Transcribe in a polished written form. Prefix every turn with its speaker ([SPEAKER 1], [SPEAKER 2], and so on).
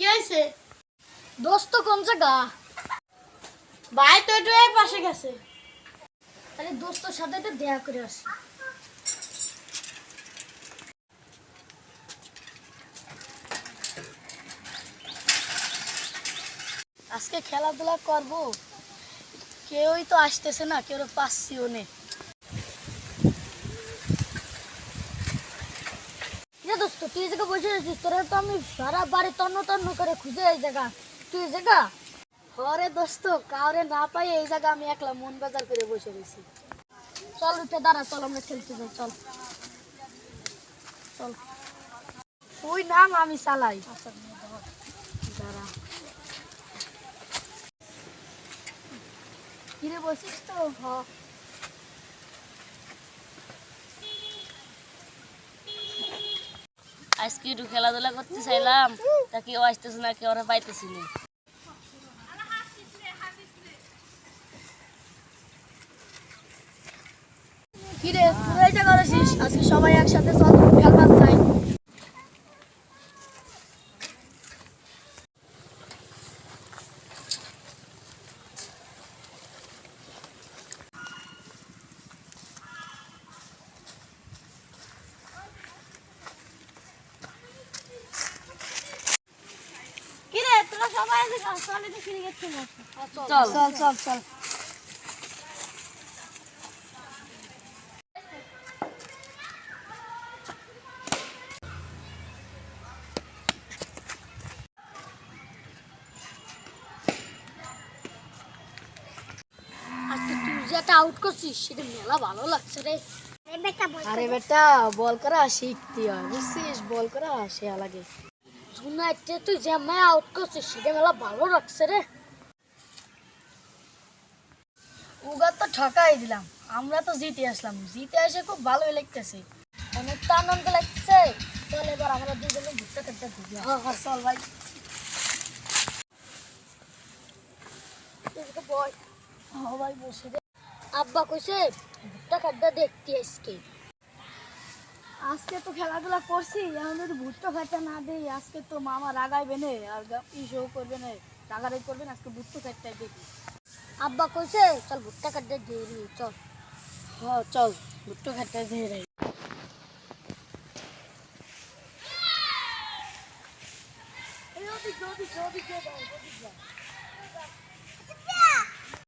[SPEAKER 1] কি হয়েছে?
[SPEAKER 2] দোস্ত কোন জায়গা?
[SPEAKER 1] ভাই তো একটু এই পাশে গেছে।
[SPEAKER 2] তাহলে দোস্তর সাথে একটু দেখা করে আসি। আজকে খেলাধুলা করব, কেউই তো আসতেছে না, কেউ পাচ্ছিও নে। দোস্ত তুই এই জায়গা বসে আছিস, তোরা তো আমি সারা বাড়ি তন্ন তন্ন করে খুঁজে এই জায়গা, তুই এই জায়গা? হরে দোস্ত, কাউরে না পাই এই জায়গা আমি একলা মন বাজার করে বসে রয়েছি। চল উঠে দাঁড়া, চল আমরা খেলতে যাই, চল চল। তুই নাম, আমি চালাই। দাঁড়া, কিরে বসিস তো?
[SPEAKER 3] আজকে একটু খেলাধুলা করতে চাইলাম, তা কেউ আসতেছে না, কেউ ওরা পাইতেছি না।
[SPEAKER 2] কিরে তুই এই জায়গা আছিস? আজকে সবাই একসাথে চল খেলবার চাই।
[SPEAKER 1] কিরে তোরা সবাই আছে, চল একটু ক্রিকেট খেলে আসি।
[SPEAKER 3] চল
[SPEAKER 2] চল চল চল। আজকে তুই যেটা আউট করছিস সেটা মেলা ভালো লাগছে রে। আরে বেটা, বল করা শিখতে হয়, বুঝছিস? বল করা শেয়া লাগে। শোনাচ্ছে তুই যে মেয়ে আউট করছিস সেটা মেলা ভালো লাগছে রে। উগা তো ঠকাই দিলাম, আমরা তো জিতে আসলাম, জিতে এসে খুব ভালোই লাগতেছে, অনেক তো আনন্দ লাগছে। চল এবার আমরা দুজনে ভুট্টা খেতে দিবি। হ্যাঁ চল ভাই। বয় হ্যাঁ ভাই, বসে দে। আব্বা কইছে ভুট্টা খাড্ডা দেখতে আজকে। আজকে তো খেলাধুলা করছি, এখন যদি ভুট্টা খাড্ডা না দেই আজকে তো মামা রাগাইবে না, আর ইসেও করবে না, রাগারাগি করবে না। আজকে ভুট্টা খাড্ডাই দেখি। আব্বা কইছে চল ভুট্টা খাড্ডা দিয়ে দিই, চল। হ্যাঁ চল ভুট্টা খাড্ডা দিয়ে দিই।